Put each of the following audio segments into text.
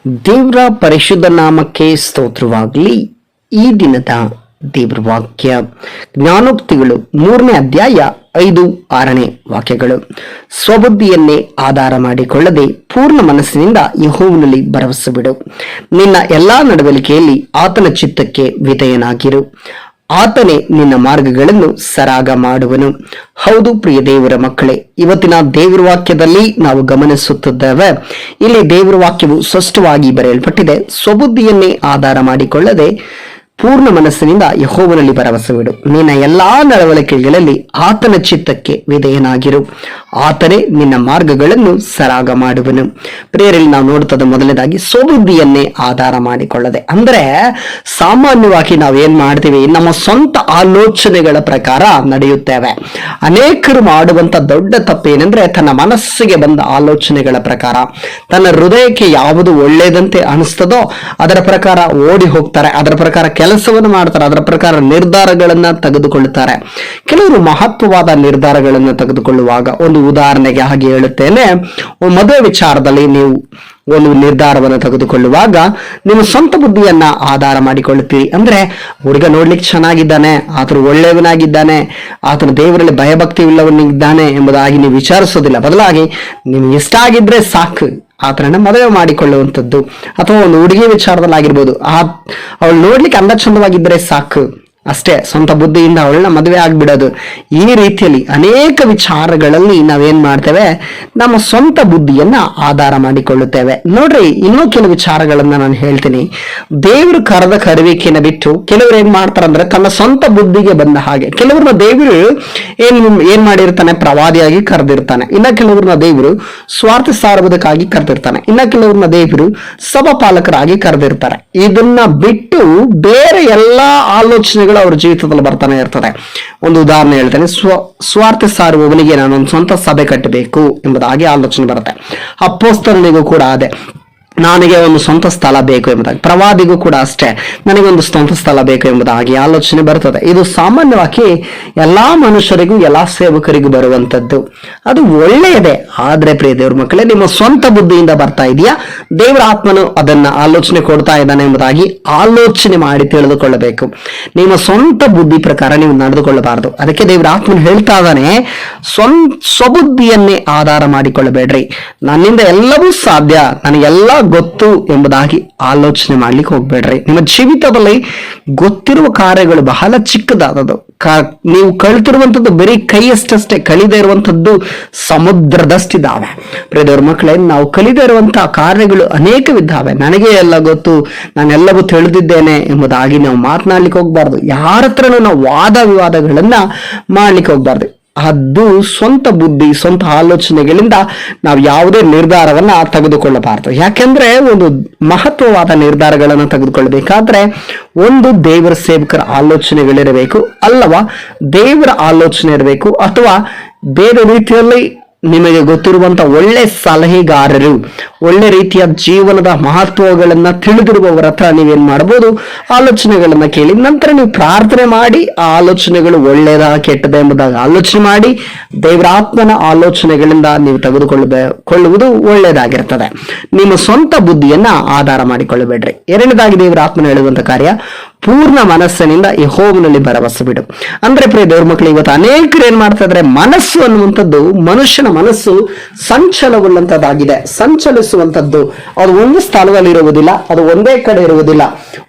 ದೇವರ ಪರಿಶುದ್ಧ ನಾಮಕ್ಕೆ ಸ್ತೋತ್ರವಾಗಲಿ. ಈ ದಿನದ ದೇವರ ವಾಕ್ಯ ಜ್ಞಾನೋಕ್ತಿಗಳು 3ನೇ ಅಧ್ಯಾಯ 5-6 ವಾಕ್ಯಗಳು. ಸ್ವಬುದ್ಧಿಯನ್ನೇ ಆಧಾರ ಮಾಡಿಕೊಳ್ಳದೆ ಪೂರ್ಣ ಮನಸ್ಸಿನಿಂದ ಯೆಹೋವನಲ್ಲಿ ಭರವಸೆ ಬಿಡು. ನಿನ್ನ ಎಲ್ಲಾ ನಡವಳಿಕೆಯಲ್ಲಿ ಆತನ ಚಿತ್ತಕ್ಕೆ ವಿಧೇಯನಾಗಿರು. ಆತನೇ ನಿನ್ನ ಮಾರ್ಗಗಳನ್ನು ಸರಾಗ ಮಾಡುವನು. ಹೌದು ಪ್ರಿಯ ದೇವರ ಮಕ್ಕಳೇ, ಇವತ್ತಿನ ದೇವರ ವಾಕ್ಯದಲ್ಲಿ ನಾವು ಗಮನಿಸುತ್ತಿದ್ದೇವೆ. ಇಲ್ಲಿ ದೇವರ ವಾಕ್ಯವು ಸ್ಪಷ್ಟವಾಗಿ ಬರೆಯಲ್ಪಟ್ಟಿದೆ. ಸ್ವಬುದ್ಧಿಯನ್ನೇ ಆಧಾರ ಮಾಡಿಕೊಳ್ಳದೆ ಪೂರ್ಣ ಮನಸ್ಸಿನಿಂದ ಯೆಹೋವನಲ್ಲಿ ಭರವಸೆವಿಡು. ನಿನ್ನ ಎಲ್ಲಾ ನಡವಳಿಕೆಗಳಲ್ಲಿ ಆತನ ಚಿತ್ತಕ್ಕೆ ವಿಧೇಯನಾಗಿರು. ಆತನೇ ನಿನ್ನ ಮಾರ್ಗಗಳನ್ನು ಸರಾಗ ಮಾಡುವನು. ಪ್ರಿಯರಲ್ಲಿ ನಾವು ನೋಡುತ್ತದೆ ಮೊದಲನೇದಾಗಿ ಸ್ವಬುದ್ಧಿಯನ್ನೇ ಆಧಾರ ಮಾಡಿಕೊಳ್ಳದೆ ಅಂದ್ರೆ ಸಾಮಾನ್ಯವಾಗಿ ನಾವು ಏನ್ ಮಾಡ್ತೀವಿ, ನಮ್ಮ ಸ್ವಂತ ಆಲೋಚನೆಗಳ ಪ್ರಕಾರ ನಡೆಯುತ್ತೇವೆ. ಅನೇಕರು ಮಾಡುವಂತ ದೊಡ್ಡ ತಪ್ಪೇನೆಂದ್ರೆ ತನ್ನ ಮನಸ್ಸಿಗೆ ಬಂದ ಆಲೋಚನೆಗಳ ಪ್ರಕಾರ, ತನ್ನ ಹೃದಯಕ್ಕೆ ಯಾವುದು ಒಳ್ಳೆಯದಂತೆ ಅನಿಸ್ತದೋ ಅದರ ಪ್ರಕಾರ ಓಡಿ ಹೋಗ್ತಾರೆ, ಅದರ ಪ್ರಕಾರ ಕೆಲಸವನ್ನು ಮಾಡ್ತಾರೆ, ಅದರ ಪ್ರಕಾರ ನಿರ್ಧಾರಗಳನ್ನ ತೆಗೆದುಕೊಳ್ಳುತ್ತಾರೆ. ಕೆಲವರು ಮಹತ್ವವಾದ ನಿರ್ಧಾರಗಳನ್ನು ತೆಗೆದುಕೊಳ್ಳುವಾಗ, ಒಂದು ಉದಾಹರಣೆಗೆ ಹಾಗೆ ಹೇಳುತ್ತೇನೆ, ಮದುವೆ ವಿಚಾರದಲ್ಲಿ ನೀವು ಒಂದು ನಿರ್ಧಾರವನ್ನು ತೆಗೆದುಕೊಳ್ಳುವಾಗ ನಿಮ್ಮ ಸ್ವಂತ ಬುದ್ಧಿಯನ್ನ ಆಧಾರ ಮಾಡಿಕೊಳ್ಳುತ್ತೀರಿ. ಅಂದ್ರೆ ಹುಡುಗ ನೋಡ್ಲಿಕ್ಕೆ ಚೆನ್ನಾಗಿದ್ದಾನೆ, ಆತನು ಒಳ್ಳೆಯವನಾಗಿದ್ದಾನೆ, ಆತನು ದೇವರಲ್ಲಿ ಭಯಭಕ್ತಿ ಇಲ್ಲವನಿದ್ದಾನೆ ಎಂಬುದಾಗಿ ನೀವು ವಿಚಾರಿಸೋದಿಲ್ಲ. ಬದಲಾಗಿ ನಿಮ್ಗೆ ಇಷ್ಟ ಆಗಿದ್ರೆ ಸಾಕು ಆತನನ್ನ ಮದುವೆ ಮಾಡಿಕೊಳ್ಳುವಂಥದ್ದು. ಅಥವಾ ಒಂದು ಹುಡುಗಿ ವಿಚಾರದಲ್ಲಿ ಆಗಿರ್ಬೋದು, ಅವಳು ನೋಡ್ಲಿಕ್ಕೆ ಅಂದ ಚಂದವಾಗಿದ್ರೆ ಸಾಕು ಅಷ್ಟೇ, ಸ್ವಂತ ಬುದ್ಧಿಯಿಂದ ಅವಳನ್ನ ಮದುವೆ ಆಗ್ಬಿಡೋದು. ಈ ರೀತಿಯಲ್ಲಿ ಅನೇಕ ವಿಚಾರಗಳಲ್ಲಿ ನಾವೇನ್ ಮಾಡ್ತೇವೆ, ನಮ್ಮ ಸ್ವಂತ ಬುದ್ಧಿಯನ್ನ ಆಧಾರ ಮಾಡಿಕೊಳ್ಳುತ್ತೇವೆ. ನೋಡ್ರಿ, ಇನ್ನೂ ಕೆಲವು ವಿಚಾರಗಳನ್ನ ನಾನು ಹೇಳ್ತೀನಿ. ದೇವರು ಕರೆದ ಕರುವಿಕೆಯನ್ನು ಬಿಟ್ಟು ಕೆಲವರು ಏನ್ ಮಾಡ್ತಾರಂದ್ರೆ ತನ್ನ ಸ್ವಂತ ಬುದ್ಧಿಗೆ ಬಂದ ಹಾಗೆ. ಕೆಲವ್ರನ್ನ ದೇವರು ಏನ್ ಮಾಡಿರ್ತಾನೆ, ಪ್ರವಾದಿಯಾಗಿ ಕರೆದಿರ್ತಾನೆ. ಇನ್ನ ಕೆಲವ್ರನ್ನ ದೇವರು ಸ್ವಾರ್ಥ ಸಾರುವುದಕ್ಕಾಗಿ ಕರೆದಿರ್ತಾನೆ. ಇನ್ನ ಕೆಲವ್ರನ್ನ ದೇವರು ಸಭಾಪಾಲಕರಾಗಿ ಕರೆದಿರ್ತಾರೆ. ಇದನ್ನ ಬಿಟ್ಟು ಬೇರೆ ಎಲ್ಲಾ ಆಲೋಚನೆಗಳು ಅವ್ರ ಜೀವಿತದಲ್ಲಿ ಬರ್ತಾನೆ ಇರ್ತದೆ. ಒಂದು ಉದಾಹರಣೆ ಹೇಳ್ತೇನೆ. ಸ್ವಾರ್ಥ ಸಾರುವವನಿಗೆ ನಾನೊಂದು ಸ್ವಂತ ಸಭೆ ಕಟ್ಟಬೇಕು ಎಂಬುದಾಗಿ ಆಲೋಚನೆ ಬರುತ್ತೆ. ಅಪೊಸ್ತಲನಿಗೂ ಕೂಡ ಅದೇ, ನನಗೆ ಒಂದು ಸ್ವಂತ ಸ್ಥಳ ಬೇಕು ಎಂಬುದಾಗಿ. ಪ್ರವಾದಿಗೂ ಕೂಡ ಅಷ್ಟೇ, ನನಗೆ ಒಂದು ಸ್ವಂತ ಸ್ಥಳ ಬೇಕು ಎಂಬುದಾಗಿ ಆಲೋಚನೆ ಬರ್ತದೆ. ಇದು ಸಾಮಾನ್ಯವಾಗಿ ಎಲ್ಲಾ ಮನುಷ್ಯರಿಗೂ ಎಲ್ಲಾ ಸೇವಕರಿಗೂ ಬರುವಂತದ್ದು. ಅದು ಒಳ್ಳೆಯದೇ. ಆದ್ರೆ ಪ್ರಿಯ ದೇವ್ರ ಮಕ್ಕಳೇ, ನಿಮ್ಮ ಸ್ವಂತ ಬುದ್ಧಿಯಿಂದ ಬರ್ತಾ ಇದೆಯಾ, ದೇವರ ಆತ್ಮನು ಅದನ್ನ ಆಲೋಚನೆ ಕೊಡ್ತಾ ಇದ್ದಾನೆ ಎಂಬುದಾಗಿ ಆಲೋಚನೆ ಮಾಡಿ ತಿಳಿದುಕೊಳ್ಳಬೇಕು. ನಿಮ್ಮ ಸ್ವಂತ ಬುದ್ಧಿ ಪ್ರಕಾರ ನೀವು ನಡೆದುಕೊಳ್ಳಬಾರದು. ಅದಕ್ಕೆ ದೇವರ ಆತ್ಮನು ಹೇಳ್ತಾ ಇದ್ದಾನೆ, ಸ್ವಬುದ್ಧಿಯನ್ನೇ ಆಧಾರ ಮಾಡಿಕೊಳ್ಳಬೇಡ್ರಿ. ನನ್ನಿಂದ ಎಲ್ಲವೂ ಸಾಧ್ಯ, ನನಗೆಲ್ಲ ಗೊತ್ತು ಎಂಬುದಾಗಿ ಆಲೋಚನೆ ಮಾಡ್ಲಿಕ್ಕೆ ಹೋಗ್ಬೇಡ್ರಿ. ನಿಮ್ಮ ಜೀವಿತದಲ್ಲಿ ಗೊತ್ತಿರುವ ಕಾರ್ಯಗಳು ಬಹಳ ಚಿಕ್ಕದಾದದು. ನೀವು ಕಳ್ತಿರುವಂತದ್ದು ಬರೀ ಕೈಯಷ್ಟೇ, ಕಲಿದೇ ಇರುವಂತದ್ದು ಸಮುದ್ರದಷ್ಟಿದ್ದಾವೆ. ಪ್ರಿಯದವ್ರ ಮಕ್ಕಳೇ, ನಾವು ಕಲಿದೇ ಇರುವಂತಹ ಕಾರ್ಯಗಳು ಅನೇಕವಿದ್ದಾವೆ. ನನಗೆ ಎಲ್ಲ ಗೊತ್ತು, ನಾನೆಲ್ಲವೂ ತಿಳಿದಿದ್ದೇನೆ ಎಂಬುದಾಗಿ ನಾವು ಮಾತನಾಡ್ಲಿಕ್ಕೆ ಹೋಗ್ಬಾರ್ದು. ಯಾರ ಹತ್ರನೂ ನಾವು ವಾದ ವಿವಾದಗಳನ್ನ ಮಾಡ್ಲಿಕ್ಕೆ ಹೋಗ್ಬಾರ್ದು. ಅದು ಸ್ವಂತ ಬುದ್ಧಿ, ಸ್ವಂತ ಆಲೋಚನೆಗಳಿಂದ ನಾವು ಯಾವುದೇ ನಿರ್ಧಾರವನ್ನ ತೆಗೆದುಕೊಳ್ಳಬಾರದು. ಯಾಕೆಂದ್ರೆ ಒಂದು ಮಹತ್ವವಾದ ನಿರ್ಧಾರಗಳನ್ನು ತೆಗೆದುಕೊಳ್ಳಬೇಕಾದ್ರೆ ಒಂದು ದೇವರ ಸೇವಕರ ಆಲೋಚನೆಗಳಿರಬೇಕು, ಅಲ್ಲವಾ ದೇವರ ಆಲೋಚನೆ ಇರಬೇಕು, ಅಥವಾ ಬೇರೆ ರೀತಿಯಲ್ಲಿ ನಿಮಗೆ ಗೊತ್ತಿರುವಂತ ಒಳ್ಳೆ ಸಲಹೆಗಾರರು, ಒಳ್ಳೆ ರೀತಿಯ ಜೀವನದ ಮಹತ್ವಗಳನ್ನ ತಿಳಿದಿರುವವರ ಹತ್ರ ನೀವೇನ್ ಮಾಡಬಹುದು, ಆಲೋಚನೆಗಳನ್ನ ಕೇಳಿ ನಂತರ ನೀವು ಪ್ರಾರ್ಥನೆ ಮಾಡಿ ಆ ಆಲೋಚನೆಗಳು ಒಳ್ಳೆಯದ ಕೆಟ್ಟದ ಎಂಬುದಾಗಿ ಆಲೋಚನೆ ಮಾಡಿ ದೇವರ ಆತ್ಮನ ಆಲೋಚನೆಗಳಿಂದ ನೀವು ತೆಗೆದುಕೊಳ್ಳುವುದು ಒಳ್ಳೆಯದಾಗಿರ್ತದೆ. ನಿಮ್ಮ ಸ್ವಂತ ಬುದ್ಧಿಯನ್ನ ಆಧಾರ ಮಾಡಿಕೊಳ್ಳಬೇಡ್ರಿ. ಎರಡನೇದಾಗಿ ದೇವರ ಆತ್ಮನ ಹೇಳುವಂತ ಕಾರ್ಯ, ಪೂರ್ಣ ಮನಸ್ಸಿನಿಂದ ಯೆಹೋವನಲ್ಲಿ ಭರವಸೆ ಬಿಡು. ಅಂದ್ರೆ ಪ್ರಿಯ ದೇವ್ರ ಮಕ್ಕಳು, ಇವತ್ತು ಅನೇಕರು ಏನ್ ಮಾಡ್ತಾ ಇದ್ರೆ, ಮನಸ್ಸು ಅನ್ನುವಂಥದ್ದು, ಮನುಷ್ಯನ ಮನಸ್ಸು ಸಂಚಲವುಳ್ಳಂತದ್ದಾಗಿದೆ, ಸಂಚಲಿಸುವಂಥದ್ದು. ಅದು ಒಂದು ಸ್ಥಳದಲ್ಲಿ ಇರುವುದಿಲ್ಲ, ಅದು ಒಂದೇ ಕಡೆ ಇರುವುದಿಲ್ಲ.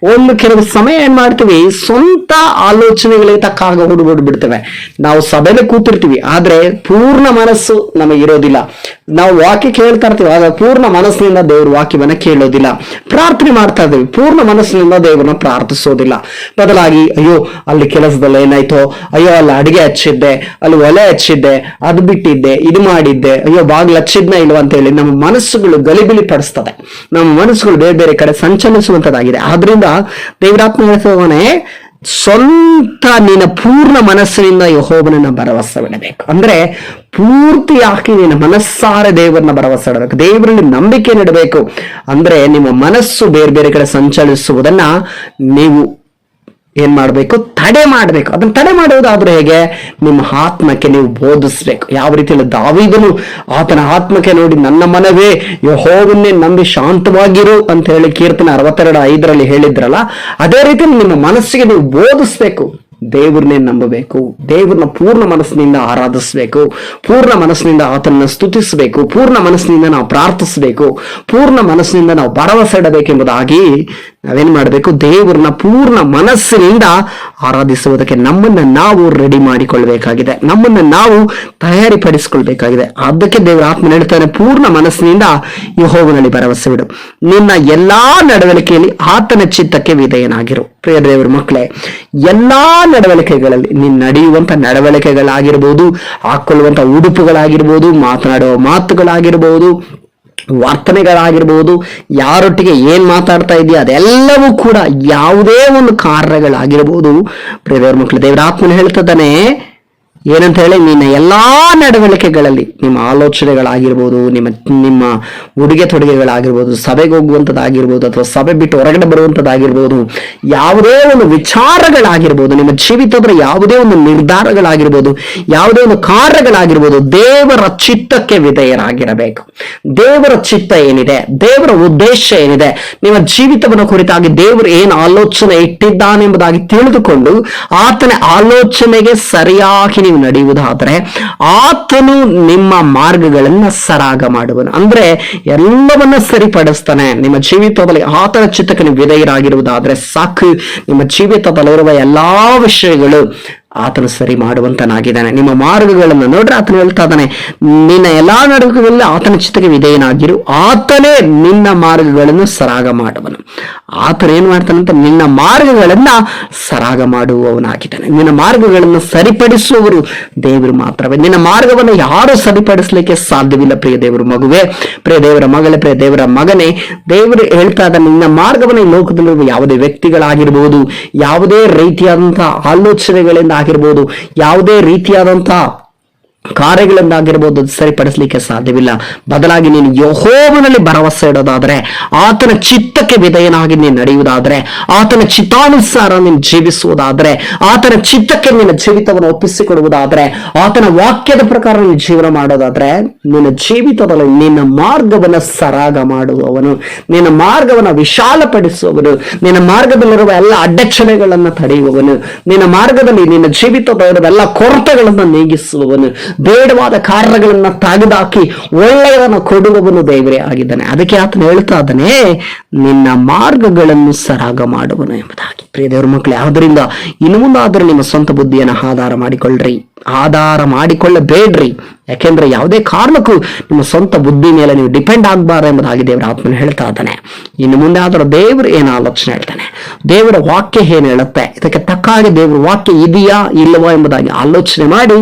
ಕೆಲವು ಸಮಯ ಏನ್ ಮಾಡ್ತೀವಿ, ಸ್ವಂತ ಆಲೋಚನೆಗಳಿಗೆ ತಕ್ಕಾಗ ಹುಡುಬಿಡ್ತೇವೆ. ನಾವು ಸಭೆಯಲ್ಲಿ ಕೂತಿರ್ತೀವಿ, ಆದ್ರೆ ಪೂರ್ಣ ಮನಸ್ಸು ನಮಗಿರೋದಿಲ್ಲ. ನಾವು ವಾಕ್ಯ ಕೇಳ್ತಾ ಇರ್ತೀವಿ, ಆದ್ರೆ ಪೂರ್ಣ ಮನಸ್ಸಿನಿಂದ ದೇವ್ರ ವಾಕ್ಯವನ್ನ ಕೇಳೋದಿಲ್ಲ. ಪ್ರಾರ್ಥನೆ ಮಾಡ್ತಾ ಇದ್ದೀವಿ, ಪೂರ್ಣ ಮನಸ್ಸಿನಿಂದ ದೇವರನ್ನ ಪ್ರಾರ್ಥಿಸೋದಿಲ್ಲ. ಬದಲಾಗಿ ಅಯ್ಯೋ ಅಲ್ಲಿ ಕೆಲಸದಲ್ಲಿ ಏನಾಯ್ತೋ, ಅಯ್ಯೋ ಅಲ್ಲಿ ಅಡಿಗೆ ಹಚ್ಚಿದ್ದೆ, ಅಲ್ಲಿ ಒಲೆ ಹಚ್ಚಿದ್ದೆ, ಅದು ಬಿಟ್ಟಿದ್ದೆ, ಇದು ಮಾಡಿದ್ದೆ, ಅಯ್ಯೋ ಬಾಗಿಲು ಹಚ್ಚಿದ್ನ ಇಲ್ವಾ ಅಂತ ಹೇಳಿ ನಮ್ಮ ಮನಸ್ಸುಗಳು ಗಲಿಬಿಲಿ ಪಡಿಸ್ತದೆ. ನಮ್ಮ ಮನಸ್ಸುಗಳು ಬೇರೆ ಬೇರೆ ಕಡೆ ಸಂಚಲಿಸುವಂತದ್ದಾಗಿದೆ. ಆದ್ರಿಂದ ದೇವರಾತ್ಮ ಹೇಳ್ತವನೇ, ಸ್ವಂತ ನಿನ್ನ ಪೂರ್ಣ ಮನಸ್ಸಿನಿಂದ ಯೆಹೋವನನ್ನ ಭರವಸೆ ಬಿಡಬೇಕು. ಅಂದ್ರೆ ಪೂರ್ತಿಯಾಗಿ ನಿನ್ನ ಮನಸ್ಸಾರೆ ದೇವರನ್ನ ಭರವಸೆ ಇಡಬೇಕು, ದೇವರಲ್ಲಿ ನಂಬಿಕೆ ನೀಡಬೇಕು. ಅಂದ್ರೆ ನಿಮ್ಮ ಮನಸ್ಸು ಬೇರೆ ಬೇರೆ ಕಡೆ ಸಂಚಲಿಸುವುದನ್ನ ನೀವು ಏನ್ ಮಾಡ್ಬೇಕು? ತಡೆ ಮಾಡ್ಬೇಕು. ಅದನ್ನ ತಡೆ ಮಾಡೋದಾದ್ರೆ ಹೇಗೆ? ನಿಮ್ಮ ಆತ್ಮಕ್ಕೆ ನೀವು ಬೋಧಿಸ್ಬೇಕು. ಯಾವ ರೀತಿಯಲ್ಲಿ ದಾವೀದನು ಆತನ ಆತ್ಮಕ್ಕೆ ನೋಡಿ, ನನ್ನ ಮನವೇ ಯೆಹೋವನ್ನೇ ನಂಬಿ ಶಾಂತವಾಗಿರು ಅಂತ ಹೇಳಿ ಕೀರ್ತನೆ 62:5 ಹೇಳಿದ್ರಲ್ಲ, ಅದೇ ರೀತಿ ನಿಮ್ಮ ಮನಸ್ಸಿಗೆ ನೀವು ಬೋಧಿಸ್ಬೇಕು. ದೇವ್ರನ್ನೇ ನಂಬಬೇಕು, ದೇವ್ರನ್ನ ಪೂರ್ಣ ಮನಸ್ಸಿನಿಂದ ಆರಾಧಿಸ್ಬೇಕು, ಪೂರ್ಣ ಮನಸ್ಸಿನಿಂದ ಆತನನ್ನ ಸ್ತುತಿಸಬೇಕು, ಪೂರ್ಣ ಮನಸ್ಸಿನಿಂದ ನಾವು ಪ್ರಾರ್ಥಿಸಬೇಕು, ಪೂರ್ಣ ಮನಸ್ಸಿನಿಂದ ನಾವು ಭರವಸೆ ಇಡಬೇಕೆಂಬುದಾಗಿ ನಾವೇನ್ ಮಾಡಬೇಕು? ದೇವ್ರನ್ನ ಪೂರ್ಣ ಮನಸ್ಸಿನಿಂದ ಆರಾಧಿಸುವುದಕ್ಕೆ ನಮ್ಮನ್ನ ನಾವು ರೆಡಿ ಮಾಡಿಕೊಳ್ಬೇಕಾಗಿದೆ, ನಮ್ಮನ್ನ ನಾವು ತಯಾರಿ ಪಡಿಸಿಕೊಳ್ಬೇಕಾಗಿದೆ. ಅದಕ್ಕೆ ದೇವರ ಆತ್ಮ ಹೇಳ್ತಾನೆ, ಪೂರ್ಣ ಮನಸ್ಸಿನಿಂದ ಯೆಹೋವನಲ್ಲಿ ಭರವಸೆ ಇಡು, ನಿನ್ನ ಎಲ್ಲಾ ನಡವಳಿಕೆಯಲ್ಲಿ ಆತನ ಚಿತ್ತಕ್ಕೆ ವಿಧೇಯನಾಗಿರು. ಪ್ರಿಯ ದೇವರ ಮಕ್ಕಳೇ, ಎಲ್ಲಾ ನಡವಳಿಕೆಗಳಲ್ಲಿ ನೀನು ನಡೆಯುವಂತ ನಡವಳಿಕೆಗಳಾಗಿರ್ಬೋದು, ಹಾಕೊಳ್ಳುವಂತ ಉಡುಪುಗಳಾಗಿರ್ಬೋದು, ಮಾತನಾಡುವ ಮಾತುಗಳಾಗಿರ್ಬೋದು, ವರ್ತನೆಗಳಾಗಿರ್ಬೋದು, ಯಾರೊಟ್ಟಿಗೆ ಏನ್ ಮಾತಾಡ್ತಾ ಇದೆಯಾ ಅದೆಲ್ಲವೂ ಕೂಡ ಯಾವುದೇ ಒಂದು ಕಾರ್ಯಗಳಾಗಿರ್ಬೋದು. ಪ್ರಿಯದೇವರ ಮಕ್ಕಳು, ದೇವರ ಆತ್ಮನ ಹೇಳ್ತಿದ್ದಾನೆ ಏನಂತ ಹೇಳಿ, ನಿನ್ನ ಎಲ್ಲಾ ನಡವಳಿಕೆಗಳಲ್ಲಿ ನಿಮ್ಮ ಆಲೋಚನೆಗಳಾಗಿರ್ಬೋದು, ನಿಮ್ಮ ಉಡುಗೆ ತೊಡುಗೆಗಳಾಗಿರ್ಬೋದು, ಸಭೆಗೆ ಹೋಗುವಂಥದ್ದಾಗಿರ್ಬೋದು, ಅಥವಾ ಸಭೆ ಬಿಟ್ಟು ಹೊರಗಡೆ ಬರುವಂಥದ್ದಾಗಿರ್ಬೋದು, ಯಾವುದೇ ಒಂದು ವಿಚಾರಗಳಾಗಿರ್ಬೋದು, ನಿಮ್ಮ ಜೀವಿತದ ಯಾವುದೇ ಒಂದು ನಿರ್ಧಾರಗಳಾಗಿರ್ಬೋದು, ಯಾವುದೇ ಒಂದು ಕಾರ್ಯಗಳಾಗಿರ್ಬೋದು, ದೇವರ ಚಿತ್ತಕ್ಕೆ ವಿಧೇಯರಾಗಿರಬೇಕು. ದೇವರ ಚಿತ್ತ ಏನಿದೆ, ದೇವರ ಉದ್ದೇಶ ಏನಿದೆ, ನಿಮ್ಮ ಜೀವಿತವನ್ನು ಕುರಿತಾಗಿ ದೇವರು ಏನು ಆಲೋಚನೆ ಇಟ್ಟಿದ್ದಾನೆಂಬುದಾಗಿ ತಿಳಿದುಕೊಂಡು ಆತನ ಆಲೋಚನೆಗೆ ಸರಿಯಾಗಿ ನೀವು ನಡೆಯುವುದಾದ್ರೆ ಆತನು ನಿಮ್ಮ ಮಾರ್ಗಗಳನ್ನ ಸರಾಗ ಮಾಡುವನು. ಅಂದ್ರೆ ಎಲ್ಲವನ್ನ ಸರಿಪಡಿಸ್ತಾನೆ. ನಿಮ್ಮ ಜೀವಿತದಲ್ಲಿ ಆತನ ಚಿತ್ತಕ್ಕೆ ನೀವು ವಿಧೇಯರಾಗಿರುವುದಾದ್ರೆ ಸಾಕು, ನಿಮ್ಮ ಜೀವಿತದಲ್ಲಿರುವ ಎಲ್ಲಾ ವಿಷಯಗಳು ಆತನು ಸರಿ ಮಾಡುವಂತನಾಗಿದ್ದಾನೆ. ನಿಮ್ಮ ಮಾರ್ಗಗಳನ್ನು ನೋಡ್ರೆ ಆತನು ಹೇಳ್ತಾ ಇದ್ದಾನೆ, ನಿನ್ನ ಎಲ್ಲಾ ನಡುಕಗಳಲ್ಲಿ ಆತನ ಚಿತ್ತಕ್ಕೆ ವಿಧೇಯನಾಗಿರು, ಆತನೇ ನಿನ್ನ ಮಾರ್ಗಗಳನ್ನು ಸರಾಗ ಮಾಡುವನು. ಆತನ ಏನ್ ಮಾಡ್ತಾನಂತ, ನಿನ್ನ ಮಾರ್ಗಗಳನ್ನ ಸರಾಗ ಮಾಡುವವನಾಗಿದ್ದಾನೆ. ನಿನ್ನ ಮಾರ್ಗಗಳನ್ನು ಸರಿಪಡಿಸುವವರು ದೇವರು ಮಾತ್ರವೇ. ನಿನ್ನ ಮಾರ್ಗವನ್ನು ಯಾರು ಸರಿಪಡಿಸ್ಲಿಕ್ಕೆ ಸಾಧ್ಯವಿಲ್ಲ. ಪ್ರಿಯ ದೇವರ ಮಗುವೆ, ಪ್ರಿಯ ದೇವರ ಮಗಳೇ, ಪ್ರಿಯ ದೇವರ ಮಗನೇ, ದೇವರು ಹೇಳ್ತಾ ಇದ್ದಾನೆ, ನಿನ್ನ ಮಾರ್ಗವನ್ನು ಈ ಲೋಕದಲ್ಲಿರುವ ಯಾವುದೇ ವ್ಯಕ್ತಿಗಳಾಗಿರ್ಬೋದು, ಯಾವುದೇ ರೀತಿಯಾದಂತಹ ಆಲೋಚನೆಗಳಿಂದ ಆಗಿರ್ಬೋದು, ಯಾವುದೇ ರೀತಿಯಾದಂತಹ ಕಾರ್ಯಗಳಿಂದಾಗಿರ್ಬೋದು ಸರಿಪಡಿಸಲಿಕ್ಕೆ ಸಾಧ್ಯವಿಲ್ಲ. ಬದಲಾಗಿ ನೀನು ಯೆಹೋವನಲ್ಲಿ ಭರವಸೆ ಇಡೋದಾದ್ರೆ, ಆತನ ಚಿತ್ತಕ್ಕೆ ವಿಧೇಯನಾಗಿ ನೀನು ನಡೆಯುವುದಾದ್ರೆ, ಆತನ ಚಿತ್ತಾನುಸಾರ ನೀನು ಜೀವಿಸುವುದಾದ್ರೆ, ಆತನ ಚಿತ್ತಕ್ಕೆ ನಿನ್ನ ಜೀವಿತವನ್ನು ಒಪ್ಪಿಸಿಕೊಡುವುದಾದ್ರೆ, ಆತನ ವಾಕ್ಯದ ಪ್ರಕಾರ ನೀನು ಜೀವನ ಮಾಡೋದಾದ್ರೆ, ನಿನ್ನ ಜೀವಿತದಲ್ಲಿ ನಿನ್ನ ಮಾರ್ಗವನ್ನು ಸರಾಗ ಮಾಡುವವನು, ನಿನ್ನ ಮಾರ್ಗವನ್ನು ವಿಶಾಲಪಡಿಸುವವನು, ನಿನ್ನ ಮಾರ್ಗದಲ್ಲಿರುವ ಎಲ್ಲ ಅಡಚಣೆಗಳನ್ನು ತಡೆಯುವವನು, ನಿನ್ನ ಮಾರ್ಗದಲ್ಲಿ ನಿನ್ನ ಜೀವಿತದ ಎಲ್ಲ ಕೊರತೆಗಳನ್ನು ನೀಗಿಸುವವನು, ಬೇಡವಾದ ಕಾರ್ಯಗಳನ್ನ ತೆಗೆದುಹಾಕಿ ಒಳ್ಳೆಯದನ್ನು ಕೊಡುವವನು ದೇವರೇ ಆಗಿದ್ದಾನೆ. ಅದಕ್ಕೆ ಆತನು ಹೇಳ್ತಾ ಇದ್ದಾನೆ, ನಿನ್ನ ಮಾರ್ಗಗಳನ್ನು ಸರಾಗ ಮಾಡುವನು ಎಂಬುದಾಗಿ. ಪ್ರಿಯ ದೇವರ ಮಕ್ಕಳೇ, ಆದ್ದರಿಂದ ಇನ್ನು ಮುಂದಾದರೂ ನಿಮ್ಮ ಸ್ವಂತ ಬುದ್ಧಿಯನ್ನು ಆಧಾರ ಮಾಡಿಕೊಳ್ಳಬೇಡ್ರಿ. ಯಾಕೆಂದ್ರೆ ಯಾವುದೇ ಕಾರಣಕ್ಕೂ ನಿಮ್ಮ ಸ್ವಂತ ಬುದ್ಧಿ ಮೇಲೆ ನೀವು ಡಿಪೆಂಡ್ ಆಗಬಾರ್ದು ಎಂಬುದಾಗಿ ದೇವರ ಆತ್ಮನ ಹೇಳ್ತಾ ಇದ್ದಾನೆ. ಇನ್ನು ಮುಂದೆ ಆದರೂ ದೇವರು ಏನು ಆಲೋಚನೆ ಹೇಳ್ತಾನೆ, ದೇವರ ವಾಕ್ಯ ಏನು ಹೇಳುತ್ತೆ, ಇದಕ್ಕೆ ತಕ್ಕ ಹಾಗೆ ದೇವರ ವಾಕ್ಯ ಇದೆಯಾ ಇಲ್ಲವಾ ಎಂಬುದಾಗಿ ಆಲೋಚನೆ ಮಾಡಿ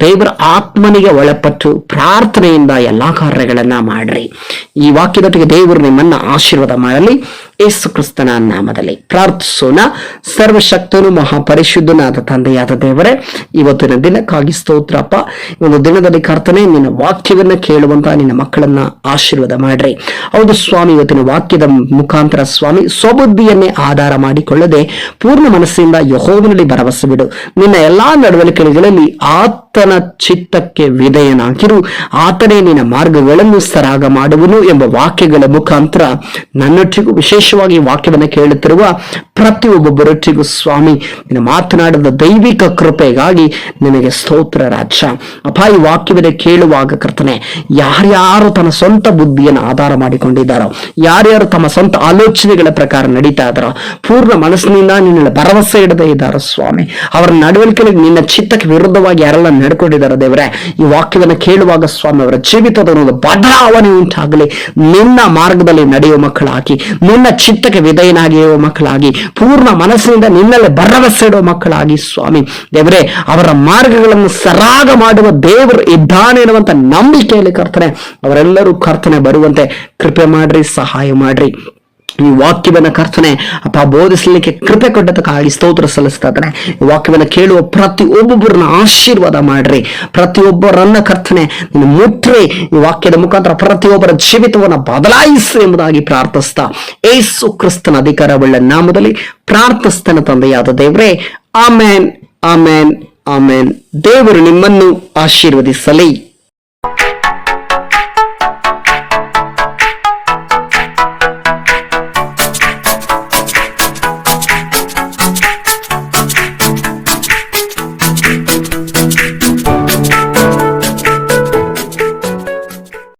ದೇವರ ಆತ್ಮನಿಗೆ ಒಳಪಟ್ಟು ಪ್ರಾರ್ಥನೆಯಿಂದ ಎಲ್ಲಾ ಕಾರ್ಯಗಳನ್ನ ಮಾಡ್ರಿ. ಈ ವಾಕ್ಯದೊಟ್ಟಿಗೆ ದೇವರು ನಿಮ್ಮನ್ನ ಆಶೀರ್ವಾದ ಮಾಡಲಿ. ಯೇಸು ಕ್ರಿಸ್ತನ ನಾಮದಲ್ಲಿ ಪ್ರಾರ್ಥಿಸೋಣ. ಸರ್ವಶಕ್ತನು ಮಹಾಪರಿಶುದ್ಧನಾದ ತಂದೆಯಾದ ದೇವರೇ, ಇವತ್ತಿನ ದಿನಕ್ಕಾಗಿ ಸ್ತೋತ್ರಪ್ಪ. ಒಂದು ದಿನದಲ್ಲಿ ಕರ್ತನೆ ನಿನ್ನ ವಾಕ್ಯವನ್ನ ಕೇಳುವಂತ ನಿನ್ನ ಮಕ್ಕಳನ್ನ ಆಶೀರ್ವಾದ ಮಾಡ್ರಿ. ಹೌದು ಸ್ವಾಮಿ, ಇವತ್ತಿನ ವಾಕ್ಯದ ಮುಖಾಂತರ ಸ್ವಾಮಿ ಸ್ವಬುದ್ಧಿಯನ್ನೇ ಆಧಾರ ಮಾಡಿಕೊಳ್ಳದೆ ಪೂರ್ಣ ಮನಸ್ಸಿಂದ ಯೆಹೋವನಲ್ಲಿ ಭರವಸೆ ಬಿಡು. ನಿನ್ನ ಎಲ್ಲಾ ನಡವಳಿಕೆಗಳಲ್ಲಿ ಆತನ ಚಿತ್ತಕ್ಕೆ ವಿಧೇಯನಾಗಿರು, ಆತನೇ ನಿನ್ನ ಮಾರ್ಗಗಳನ್ನು ಸರಾಗ ಮಾಡುವನು ಎಂಬ ವಾಕ್ಯಗಳ ಮುಖಾಂತರ ನನ್ನೊಟ್ಟಿಗೂ ವಿಶೇಷವಾಗಿ ವಾಕ್ಯವನ್ನು ಕೇಳುತ್ತಿರುವ ಪ್ರತಿಯೊಬ್ಬೊಬ್ಬರೊಟ್ಟಿಗೂ ಸ್ವಾಮಿ ನಿನ್ನ ಮಾತನಾಡಿದ ದೈವಿಕ ಕೃಪೆಗಾಗಿ ನಿನಗೆ ಸ್ತೋತ್ರ ರಾಜ. ಅಪ್ಪ, ಈ ವಾಕ್ಯವನ್ನು ಕೇಳುವಾಗ ಕರ್ತನೆ, ಯಾರ್ಯಾರು ತನ್ನ ಸ್ವಂತ ಬುದ್ಧಿಯನ್ನು ಆಧಾರ ಮಾಡಿಕೊಂಡಿದ್ದಾರೋ, ಯಾರ್ಯಾರು ತಮ್ಮ ಸ್ವಂತ ಆಲೋಚನೆಗಳ ಪ್ರಕಾರ ನಡೀತಾ ಇದ್ದಾರೋ, ಪೂರ್ಣ ಮನಸ್ಸಿನಿಂದ ನಿನ್ನ ಭರವಸೆ ಇಡದೇ ಇದ್ದಾರೋ ಸ್ವಾಮಿ, ಅವರ ನಡವಳಿಕೆಯಲ್ಲಿ ನಿನ್ನ ಚಿತ್ತಕ್ಕೆ ವಿರುದ್ಧವಾಗಿ ಯಾರೆಲ್ಲ ನಡ್ಕೊಂಡಿದ್ದಾರೋ ದೇವರೇ, ಈ ವಾಕ್ಯವನ್ನು ಕೇಳುವಾಗ ಸ್ವಾಮಿ ಅವರ ಜೀವಿತದ ಒಂದು ಬದಲಾವಣೆ ಉಂಟಾಗಲಿ. ನಿನ್ನ ಮಾರ್ಗದಲ್ಲಿ ನಡೆಯುವ ಮಕ್ಕಳಾಗಿ, ನಿನ್ನ ಚಿತ್ತಕ್ಕೆ ವಿಧೇಯನಾಗಿರುವ ಮಕ್ಕಳಾಗಿ, ಪೂರ್ಣ ಮನಸ್ಸಿನಿಂದ ನಿನ್ನಲ್ಲಿ ಭರವಸೆ ಇಡುವ ಮಕ್ಕಳಾಗಿ ಸ್ವಾಮಿ ದೇವರೇ, ಅವರ ಮಾರ್ಗಗಳನ್ನು ಸರಾಗ ಮಾಡುವ ದೇವರು ಇದ್ದಾನೆ ಎನ್ನುವಂತ ನಂಬಿಕೆಯಲ್ಲಿ ಕರ್ತನೆ ಅವರೆಲ್ಲರೂ ಕರ್ತನೆ ಬರುವಂತೆ ಕೃಪೆ ಮಾಡ್ರಿ, ಸಹಾಯ ಮಾಡ್ರಿ. ಈ ವಾಕ್ಯವನ್ನು ಕರ್ತನೆ ಅಪ್ಪ ಬೋಧಿಸಲಿಕ್ಕೆ ಕೃಪೆ ಕೊಟ್ಟದಕ್ಕಾಗಿ ಸ್ತೋತ್ರ ಸಲ್ಲಿಸ್ತಾ ಇದ್ದಾನೆ. ಈ ವಾಕ್ಯವನ್ನು ಕೇಳುವ ಪ್ರತಿಯೊಬ್ಬೊಬ್ಬರನ್ನ ಆಶೀರ್ವಾದ ಮಾಡ್ರಿ, ಪ್ರತಿಯೊಬ್ಬರನ್ನ ಕರ್ತನೆ ನೀನು ಮುಟ್ರಿ, ಈ ವಾಕ್ಯದ ಮುಖಾಂತರ ಪ್ರತಿಯೊಬ್ಬರ ಜೀವಿತವನ್ನು ಬದಲಾಯಿಸಿ ಎಂಬುದಾಗಿ ಪ್ರಾರ್ಥಿಸ್ತಾ ಯೇಸು ಕ್ರಿಸ್ತನ ಅಧಿಕಾರವುಳ್ಳ ನಾಮದಲ್ಲಿ ಪ್ರಾರ್ಥಿಸ್ತನ ತಂದೆಯಾದ ದೇವರೇ, ಆಮೇನ್, ಆಮೇನ್, ಆಮೇನ್. ದೇವರು ನಿಮ್ಮನ್ನು ಆಶೀರ್ವದಿಸಲಿ.